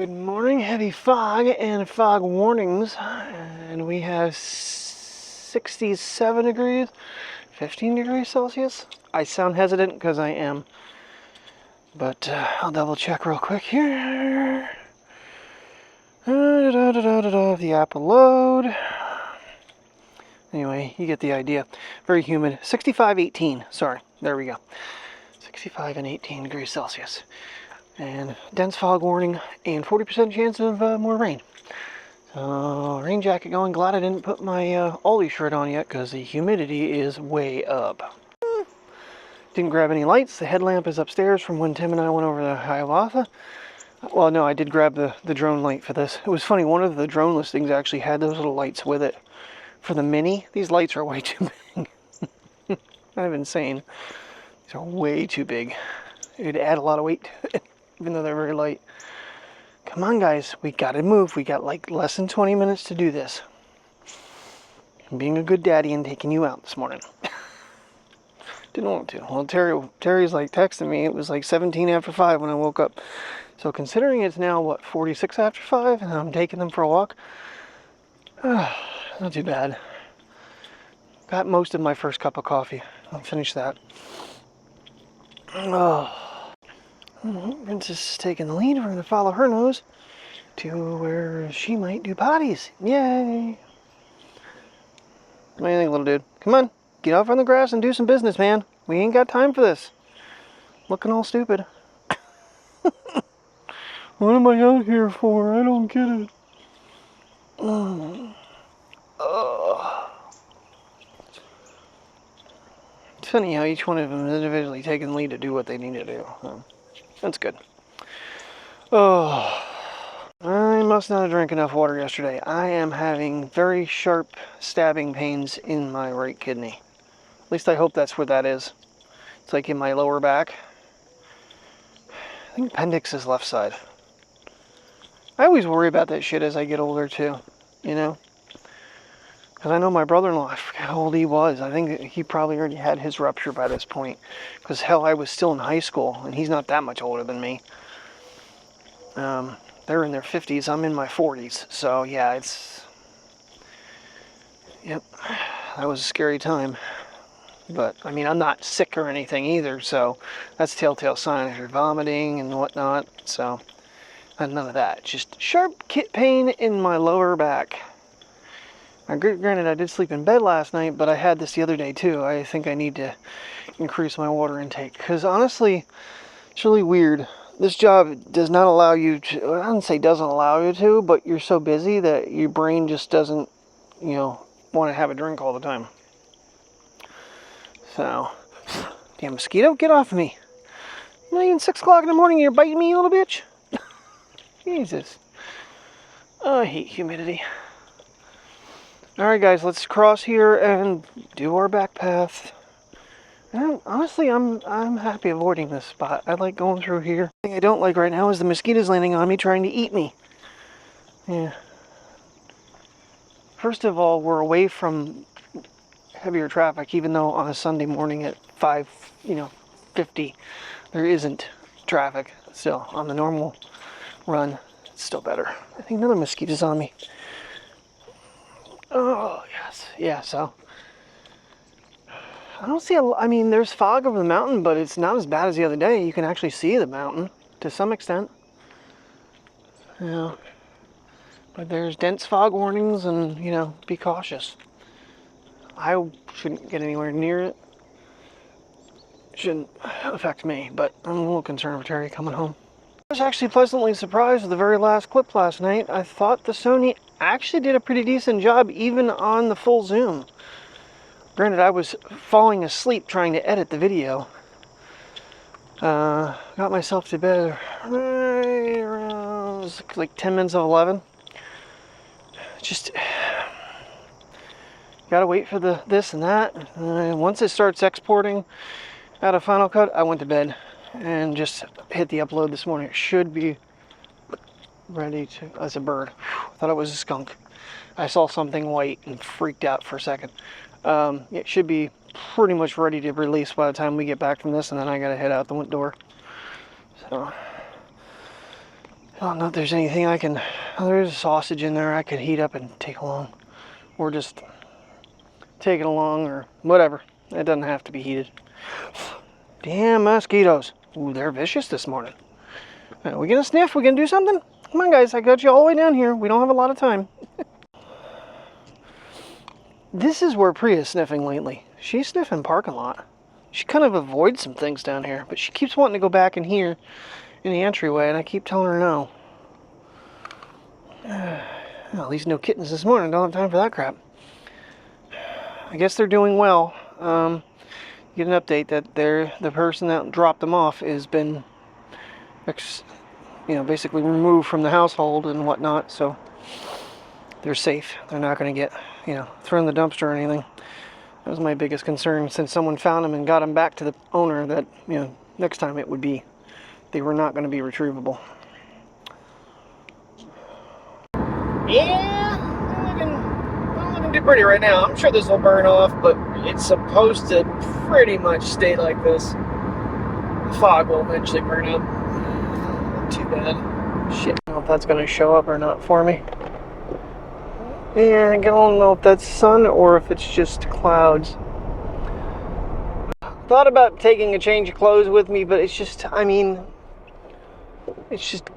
Good morning, heavy fog and fog warnings, and we have 67 degrees, 15 degrees Celsius. I sound hesitant because I am, but I'll double check real quick here. The app will load. Anyway, you get the idea. Very humid. 65, 18. Sorry, there we go. 65 and 18 degrees Celsius. And dense fog warning and 40% chance of more rain. So, rain jacket going. Glad I didn't put my Ollie shirt on yet because the humidity is way up. Didn't grab any lights. The headlamp is upstairs from when Tim and I went over to Hiawatha. Well, no, I did grab the drone light for this. It was funny, one of the drone listings actually had those little lights with it. For the Mini, these lights are way too big. Kind of insane. These are way too big. It'd add a lot of weight to it, even though they're very light. Come on, guys. We gotta move. We got like less than 20 minutes to do this. I'm being a good daddy and taking you out this morning. Didn't want to. Well, Terry's like texting me. It was like 17 after 5 when I woke up. So considering it's now, what, 46 after 5, and I'm taking them for a walk, not too bad. Got most of my first cup of coffee. I'll finish that. Oh. Princess is taking the lead. We're going to follow her nose to where she might do potties. Yay! What do you think, little dude? Come on, get off on the grass and do some business, man. We ain't got time for this. Looking all stupid. What am I out here for? I don't get it. It's funny how each one of them is individually taking the lead to do what they need to do. That's good. Oh, I must not have drank enough water yesterday. I am having very sharp stabbing pains in my right kidney. At least I hope that's what that is. It's like in my lower back. I think appendix is left side. I always worry about that shit as I get older too, you know? Because I know my brother-in-law, I forget how old he was. I think he probably already had his rupture by this point. Because hell, I was still in high school, and he's not that much older than me. They're in their 50s, I'm in my 40s. So yeah, yep, that was a scary time. But, I mean, I'm not sick or anything either, so that's a telltale sign if you're vomiting and whatnot. So, none of that. Just sharp pain in my lower back. Now, granted, I did sleep in bed last night, but I had this the other day too. I think I need to increase my water intake. Because honestly, it's really weird. This job does not allow you to, I don't say doesn't allow you to, but you're so busy that your brain just doesn't, you know, want to have a drink all the time. So, damn mosquito, get off of me. Not even 6 o'clock in the morning, you're biting me, you little bitch. Jesus. Oh, I hate humidity. Alright guys, let's cross here and do our back path. And honestly, I'm happy avoiding this spot. I like going through here. The thing I don't like right now is the mosquitoes landing on me trying to eat me. Yeah. First of all, we're away from heavier traffic, even though on a Sunday morning at 5:50 there isn't traffic. Still, on the normal run, it's still better. I think another mosquito's on me. Oh, yes. Yeah, so I don't see I mean, there's fog over the mountain, but it's not as bad as the other day. You can actually see the mountain to some extent. Yeah. But there's dense fog warnings and, you know, be cautious. I shouldn't get anywhere near it. Shouldn't affect me, but I'm a little concerned with Terry coming home. I was actually pleasantly surprised with the very last clip last night. I thought the Sony actually did a pretty decent job even on the full zoom. Granted, I was falling asleep trying to edit the video. Got myself to bed right around like 10 minutes of 11. Just gotta wait for this and that. Once it starts exporting out of Final Cut, I went to bed and just hit the upload this morning. It should be ready to, as a bird. I thought it was a skunk. I saw something white and freaked out for a second. It should be pretty much ready to release by the time we get back from this, and then I gotta head out the door. So, I don't know if there's anything I can... Oh, there's a sausage in there I could heat up and take along. Or just take it along or whatever. It doesn't have to be heated. Damn mosquitoes. Ooh, they're vicious this morning. Are we gonna sniff? We gonna do something? Come on, guys. I got you all the way down here. We don't have a lot of time. This is where Priya's sniffing lately. She's sniffing parking lot. She kind of avoids some things down here, but she keeps wanting to go back in here in the entryway, and I keep telling her no. Well, at least no kittens this morning. Don't have time for that crap. I guess they're doing well. Get an update that the person that dropped them off has been, basically removed from the household and whatnot. So they're safe. They're not going to get, thrown in the dumpster or anything. That was my biggest concern since someone found them and got them back to the owner. That next time it would be, they were not going to be retrievable. Yeah, not looking too pretty right now. I'm sure this will burn off, but it's supposed to pretty much stay like this. The fog will eventually burn up. Not too bad. Shit, I don't know if that's going to show up or not for me. Yeah, I don't know if that's sun or if it's just clouds. Thought about taking a change of clothes with me, but it's just, it's just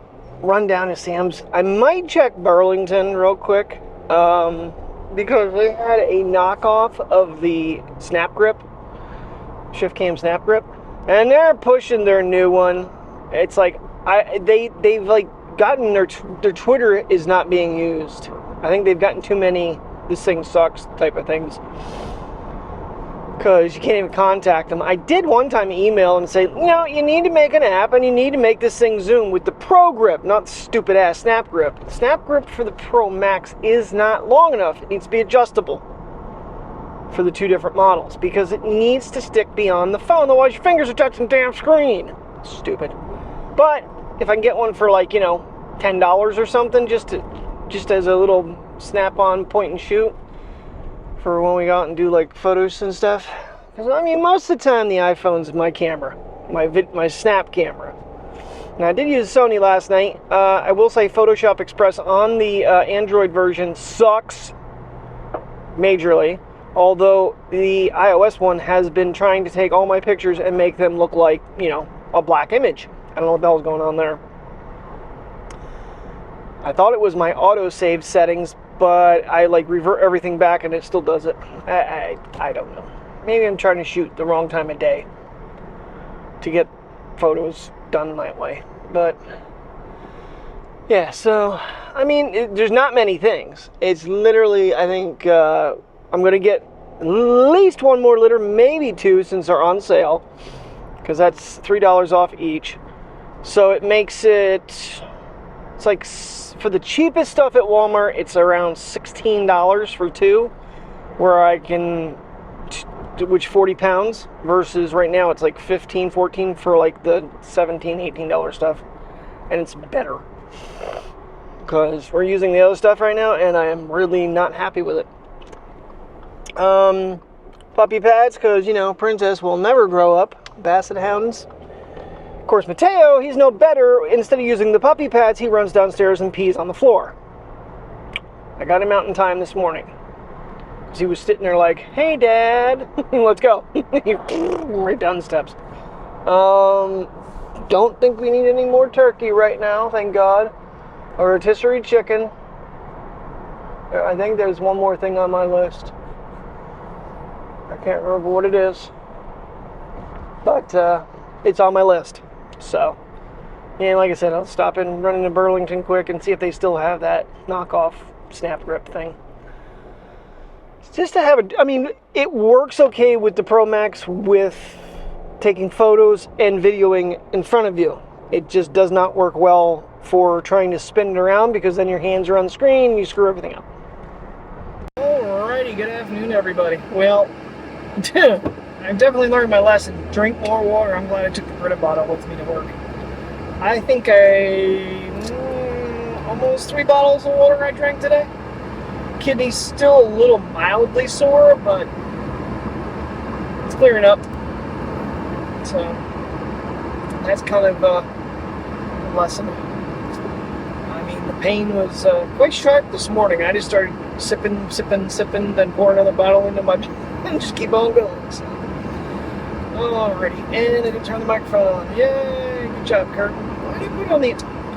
run down to Sam's. I might check Burlington real quick, because they had a knockoff of the Snap Grip, Shift Cam Snap Grip, and they're pushing their new one. It's like, they've like gotten their Twitter is not being used. I think they've gotten too many "this thing sucks" type of things, because you can't even contact them. I did one time email and say, you need to make an app and you need to make this thing zoom with the Pro Grip, not the stupid ass Snap Grip. The Snap Grip for the Pro Max is not long enough. It needs to be adjustable for the two different models because it needs to stick beyond the phone. Otherwise your fingers are touching the damn screen. Stupid. But if I can get one for like, $10 or something, just as a little snap-on point and shoot for when we go out and do like photos and stuff. Because most of the time the iPhone's my camera, my snap camera. Now I did use Sony last night. I will say Photoshop Express on the Android version sucks majorly. Although the iOS one has been trying to take all my pictures and make them look like, a black image. I don't know what the hell's going on there. I thought it was my auto-save settings, but I revert everything back and it still does it. I don't know. Maybe I'm trying to shoot the wrong time of day to get photos done my way. But yeah, so there's not many things. It's literally, I think I'm going to get at least one more litter, maybe two, since they're on sale, because that's $3 off each. So it makes it's like, for the cheapest stuff at Walmart, it's around $16 for two, where I can, which 40 pounds, versus right now it's like 15, 14 for like the $17, $18 stuff. And it's better, because we're using the other stuff right now, and I am really not happy with it. Puppy pads, because, Princess will never grow up. Basset hounds. Of course, Mateo, he's no better. Instead of using the puppy pads, he runs downstairs and pees on the floor. I got him out in time this morning, because he was sitting there like, "Hey, Dad, let's go." Right down the steps. Don't think we need any more turkey right now, thank God. Or rotisserie chicken. I think there's one more thing on my list. I can't remember what it is, but it's on my list. So, yeah, like I said, I'll stop in, run into Burlington quick and see if they still have that knockoff Snap Grip thing. Just to have it works okay with the Pro Max with taking photos and videoing in front of you. It just does not work well for trying to spin it around, because then your hands are on the screen and you screw everything up. Alrighty, good afternoon, everybody. Well, I've definitely learned my lesson. Drink more water. I'm glad I took the Brita bottle with me to work. I think almost 3 bottles of water I drank today. Kidney's still a little mildly sore, but it's clearing up. So that's kind of a lesson. champagne was quite sharp this morning. I just started sipping, then pour another bottle into my and just keep on going. So. Alrighty, and I didn't turn the microphone on. Yay! Good job, Kurt. Why did you put it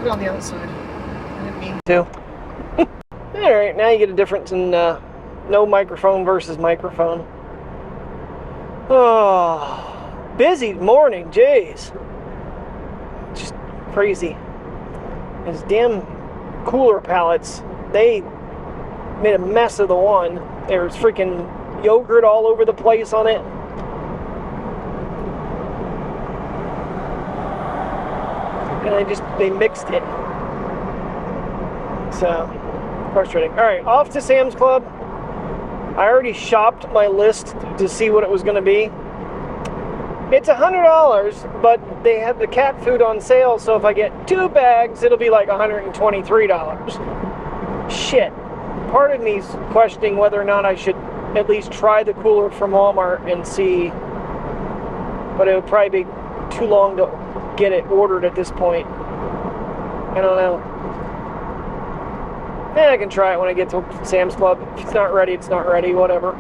on the outside? I didn't mean to. Alright, now you get a difference in no microphone versus microphone. Oh, busy morning, jeez. Just crazy. These damn cooler pallets, they made a mess of the one. There was freaking yogurt all over the place on it. And they mixed it. So, frustrating. Alright, off to Sam's Club. I already shopped my list to see what it was going to be. It's $100, but they have the cat food on sale, so if I get 2 bags, it'll be like $123. Shit. Part of me's questioning whether or not I should at least try the cooler from Walmart and see, but it would probably be too long to get it ordered at this point. I don't know. I can try it when I get to Sam's Club. If it's not ready, it's not ready, whatever.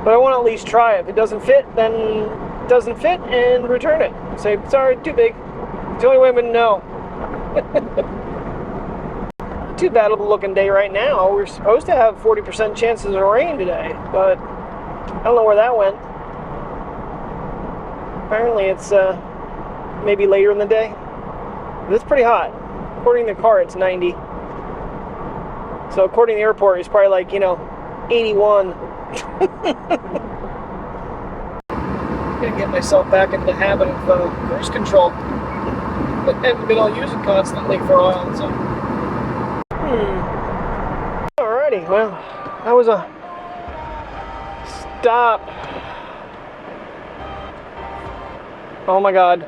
But I want to at least try it. If it doesn't fit, then it doesn't fit, and return it. Say, sorry, too big. It's the only way I'm going to know. Not too bad of a looking day right now. We're supposed to have 40% chances of rain today, but I don't know where that went. Apparently it's maybe later in the day. But it's pretty hot. According to the car, it's 90. So according to the airport, it's probably like, 81. I'm gonna get myself back into the habit of cruise control. But I haven't been able to use it constantly for a while, so. Alrighty, well, that was a stop. Oh my god.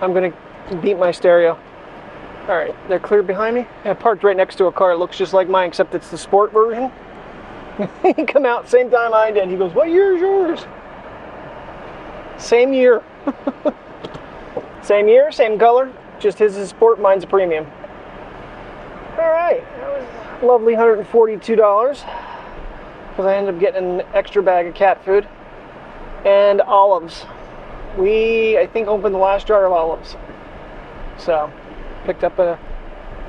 I'm gonna beat my stereo. Alright, they're clear behind me. I parked right next to a car that looks just like mine, except it's the sport version. He come out same time I did. He goes, what year is yours? Same year. Same year, same color. Just his is sport, mine's a premium. Alright, that was a lovely $142. Because I ended up getting an extra bag of cat food. And olives. We, I think, opened the last jar of olives. So, picked up a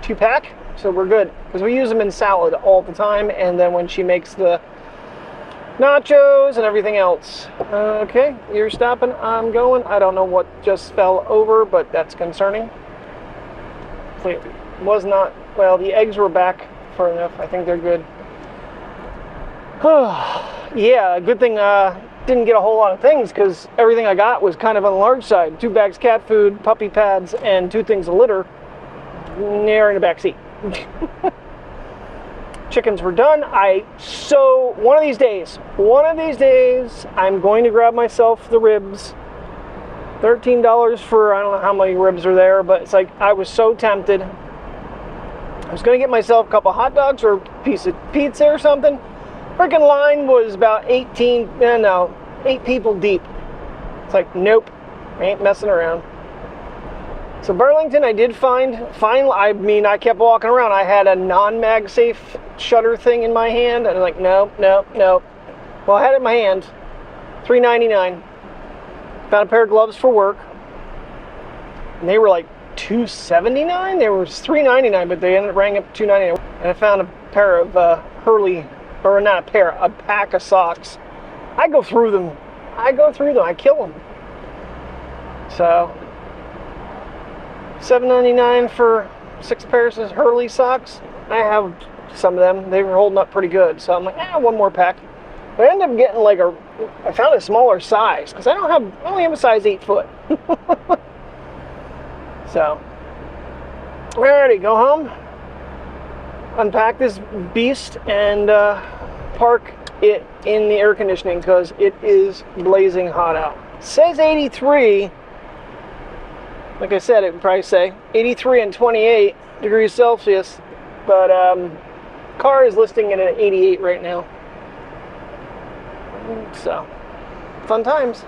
2-pack. So we're good, because we use them in salad all the time, and then when she makes the nachos and everything else. Okay, you're stopping, I'm going. I don't know what just fell over, but that's concerning. It was not, well, the eggs were back far enough. I think they're good. Yeah, good thing didn't get a whole lot of things, because everything I got was kind of on the large side. 2 bags cat food, puppy pads, and 2 things of litter. They're in the back seat. Chickens were done. One of these days, I'm going to grab myself the ribs. $13 for, I don't know how many ribs are there, but it's like, I was so tempted. I was going to get myself a couple hot dogs or a piece of pizza or something. Freaking line was about 8 people deep. It's like, nope, I ain't messing around. So Burlington, I did find, I kept walking around. I had a non-MagSafe shutter thing in my hand, and I was like, nope. Well, I had it in my hand, $3.99. Found a pair of gloves for work, and they were like $2.79. They were $3.99, but they ended up running up to $2.99. And I found a pair of a pack of socks. I go through them. I kill them. So $7.99 for 6 pairs of Hurley socks. I have some of them. They were holding up pretty good. So I'm like, one more pack. But I ended up getting I found a smaller size, because I only have a size 8 foot. So, alrighty, go home, unpack this beast, and park it in the air conditioning, because it is blazing hot out. It says 83. Like I said, it would probably say 83 and 28 degrees Celsius, but car is listing it at 88 right now. So, fun times.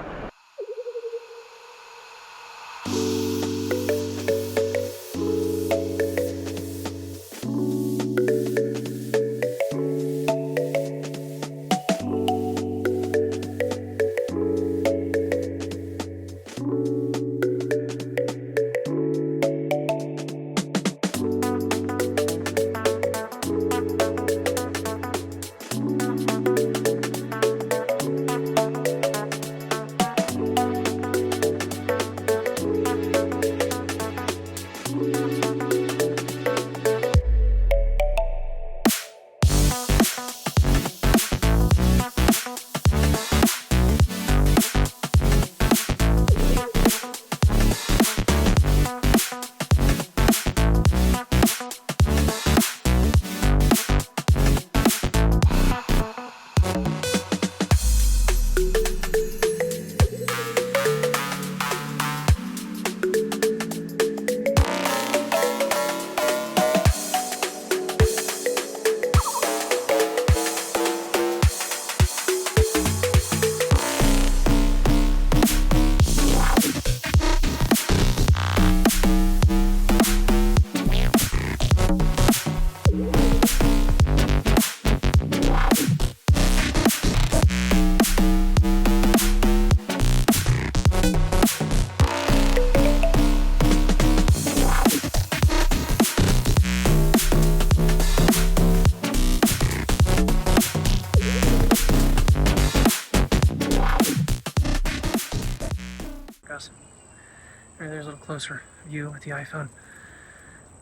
closer view with the iPhone.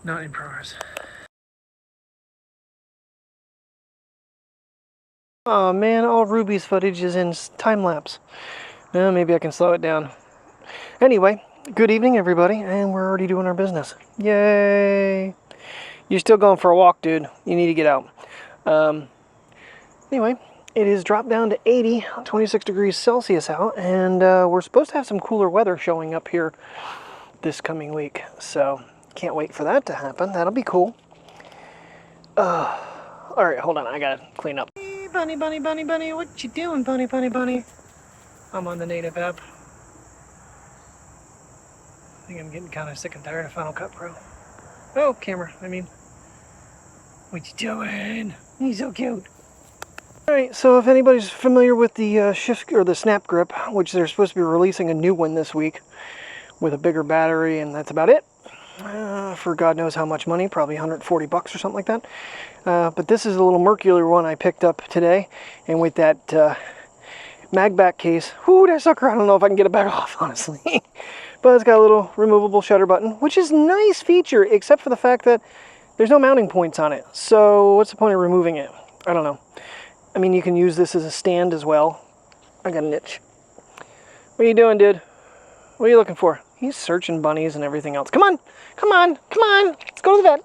Not in progress. Oh man, all Ruby's footage is in time-lapse. Well, maybe I can slow it down. Anyway, good evening everybody, and we're already doing our business. Yay! You're still going for a walk, dude. You need to get out. Anyway, it is dropped down to 80, 26 degrees Celsius out, and we're supposed to have some cooler weather showing up here this coming week. So, can't wait for that to happen. That'll be cool. Alright, hold on. I gotta clean up. Hey, bunny, bunny, bunny, bunny. What you doing, bunny, bunny, bunny? I'm on the native app. I think I'm getting kind of sick and tired of Final Cut Pro. Oh, camera, I mean. What you doing? He's so cute. Alright, so if anybody's familiar with the shift or the snap grip, which they're supposed to be releasing a new one this week with a bigger battery, and that's about it. For God knows how much money, probably 140 bucks or something like that. But this is a little Mercury one I picked up today, and with that mag back case, whoo, that sucker, I don't know if I can get it back off, honestly. But it's got a little removable shutter button, which is a nice feature, except for the fact that there's no mounting points on it. So what's the point of removing it? I don't know. I mean, you can use this as a stand as well. I got an itch. What are you doing, dude? What are you looking for? He's searching bunnies and everything else. Come on, come on, come on. Let's go to the vet.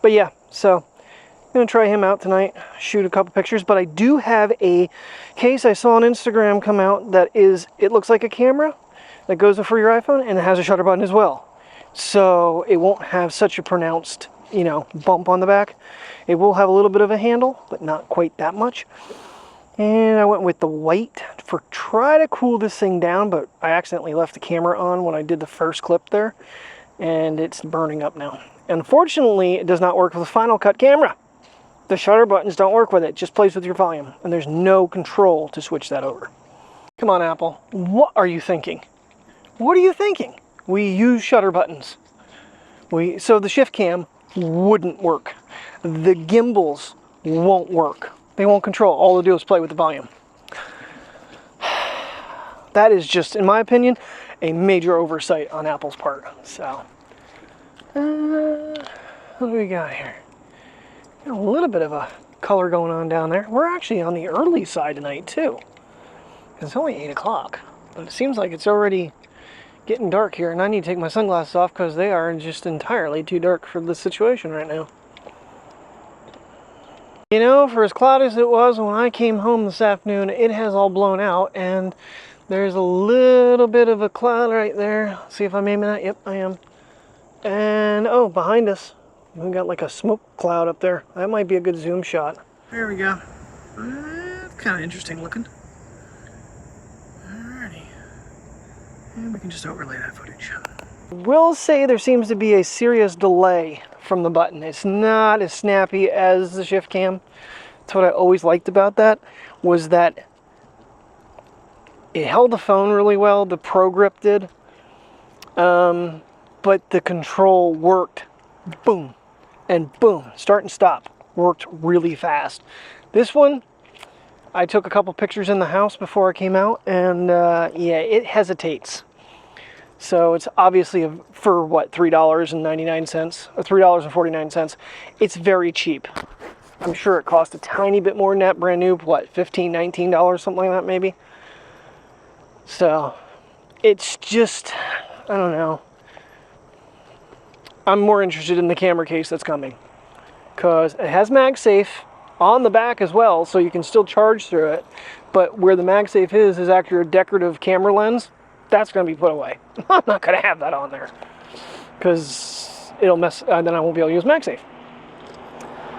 But yeah, so I'm going to try him out tonight, shoot a couple pictures. But I do have a case I saw on Instagram come out that is, it looks like a camera that goes for your iPhone, and it has a shutter button as well. So it won't have such a pronounced, you know, bump on the back. It will have a little bit of a handle, but not quite that much. And I went with the white for try to cool this thing down, but I accidentally left the camera on when I did the first clip there, and it's burning up now. Unfortunately, it does not work with the Final Cut camera. The shutter buttons don't work with it. It just plays with your volume, and there's no control to switch that over. Come on, Apple. What are you thinking? What are you thinking? We use shutter buttons. So the shift cam wouldn't work. The gimbals won't work. They won't control. All they'll do is play with the volume. That is just, in my opinion, a major oversight on Apple's part. So, what do we got here? Got a little bit of a color going on down there. We're actually on the early side tonight, too. It's only 8 o'clock. But it seems like it's already getting dark here, and I need to take my sunglasses off because they are just entirely too dark for the situation right now. You know, for as cloudy as it was when I came home this afternoon, it has all blown out, and there's a little bit of a cloud right there. See if I'm aiming at it. Yep, I am. And, oh, behind us, we got like a smoke cloud up there. That might be a good zoom shot. There we go. It's kind of interesting looking. Alrighty. And we can just overlay that footage. Will say there seems to be a serious delay from the button. It's not as snappy as the shift cam. That's what I always liked about that, was that it held the phone really well, the Pro Grip did, but the control worked, boom, and boom, start and stop, worked really fast. This one, I took a couple pictures in the house before I came out, and yeah, it hesitates. So it's obviously for what, $3.99 or $3.49. It's very cheap. I'm sure it cost a tiny bit more than that brand new, what, $15, $19, something like that maybe. So it's just, I don't know. I'm more interested in the camera case that's coming, because it has MagSafe on the back as well, so you can still charge through it. But where the MagSafe is actually a decorative camera lens. That's going to be put away. I'm not going to have that on there, because it'll mess, then I won't be able to use MagSafe.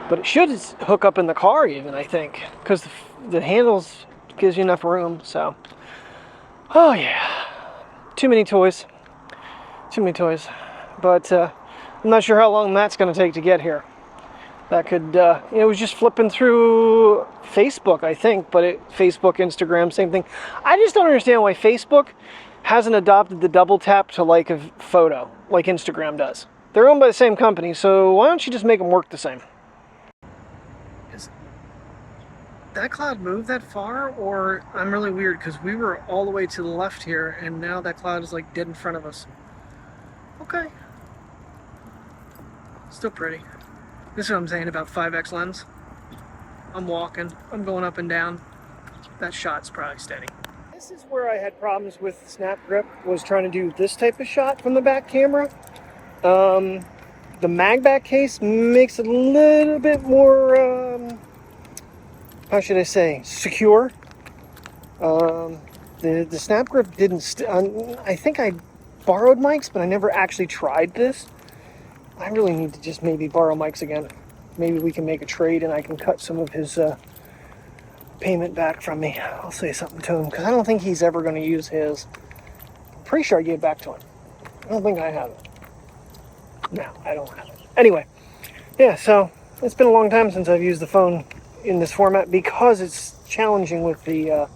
But it should hook up in the car even, I think, because the handles gives you enough room. So, oh yeah, too many toys, but I'm not sure how long that's going to take to get here. That could, it was just flipping through Facebook, I think, but Facebook, Instagram, same thing. I just don't understand why Facebook hasn't adopted the double tap to like a photo like Instagram does. They're owned by the same company, so why don't you just make them work the same? Is that cloud move that far, or I'm really weird because we were all the way to the left here, and now that cloud is like dead in front of us. Okay. Still pretty. This is what I'm saying about 5x lens. I'm walking, I'm going up and down. That shot's probably steady. This is where I had problems with snap grip, was trying to do this type of shot from the back camera. The Macbook case makes it a little bit more, how should I say, secure. The snap grip didn't, I think I borrowed mics, but I never actually tried this. I really need to just maybe borrow mics again. Maybe we can make a trade and I can cut some of his payment back from me. I'll say something to him, because I don't think he's ever going to use his. I'm pretty sure I gave it back to him. I don't think I have it. No, I don't have it. Anyway, yeah, so it's been a long time since I've used the phone in this format because it's challenging with the, I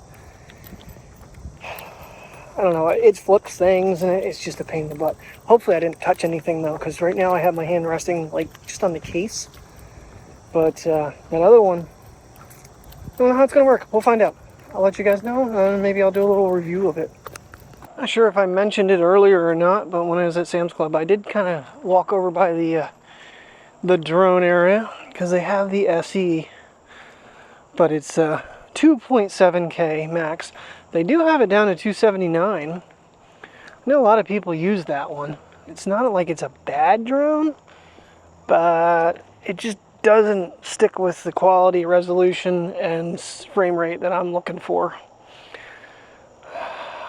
don't know, it flips things and it's just a pain in the butt. Hopefully I didn't touch anything though, because right now I have my hand resting like just on the case. But that other one, I don't know how it's going to work. We'll find out. I'll let you guys know. Maybe I'll do a little review of it. Not sure if I mentioned it earlier or not, but when I was at Sam's Club, I did kind of walk over by the drone area because they have the SE, but it's 2.7K max. They do have it down to 279. I know a lot of people use that one. It's not like it's a bad drone, but it just doesn't stick with the quality, resolution, and frame rate that I'm looking for.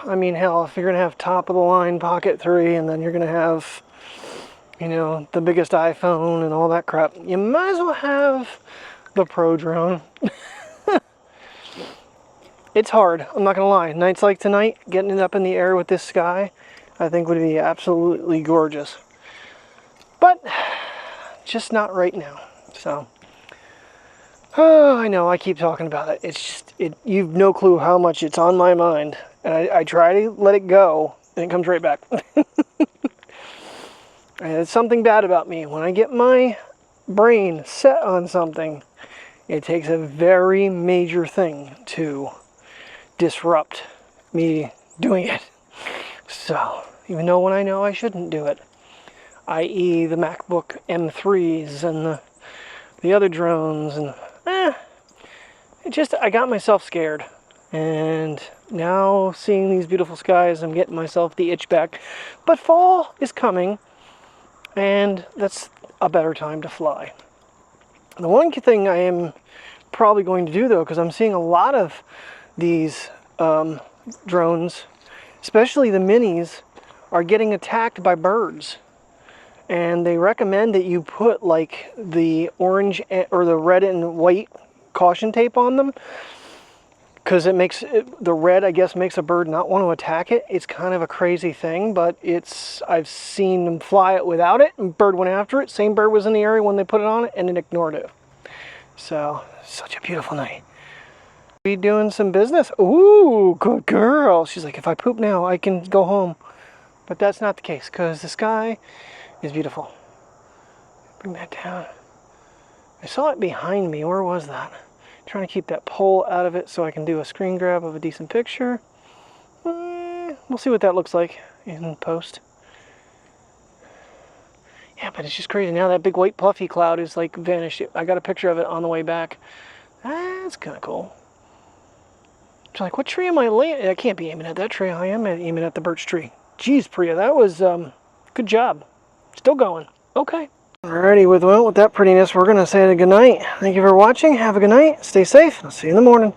I mean, hell, if you're going to have top-of-the-line Pocket 3 and then you're going to have, you know, the biggest iPhone and all that crap, you might as well have the Pro drone. It's hard, I'm not going to lie. Nights like tonight, getting it up in the air with this sky, I think would be absolutely gorgeous. But, just not right now. So, oh, I know, I keep talking about it. It's just, you've no clue how much it's on my mind. And I try to let it go, and it comes right back. And it's something bad about me. When I get my brain set on something, it takes a very major thing to disrupt me doing it. So, even though when I know I shouldn't do it, i.e. the MacBook M3s and the other drones, and I got myself scared. And now seeing these beautiful skies, I'm getting myself the itch back. But fall is coming, and that's a better time to fly. The one thing I am probably going to do though, because I'm seeing a lot of these drones, especially the minis, are getting attacked by birds. And they recommend that you put like the orange or the red and white caution tape on them, because it makes the red, I guess, makes a bird not want to attack it. It's kind of a crazy thing, but I've seen them fly it without it, and bird went after it. Same bird was in the area when they put it on it, and it ignored it. So, such a beautiful night. Be doing some business. Ooh, good girl. She's like, if I poop now, I can go home. But that's not the case, because the sky is beautiful. Bring that down. I saw it behind me. Where was that? Trying to keep that pole out of it so I can do a screen grab of a decent picture. We'll see what that looks like in post. Yeah, but it's just crazy. Now that big white puffy cloud is like vanished. I got a picture of it on the way back. That's kind of cool. It's like, what tree am I landing? I can't be aiming at that tree. I am aiming at the birch tree. Jeez, Priya, that was good job. Still going. Okay. Alrighty, with that prettiness, we're going to say good night. Thank you for watching. Have a good night. Stay safe. I'll see you in the morning.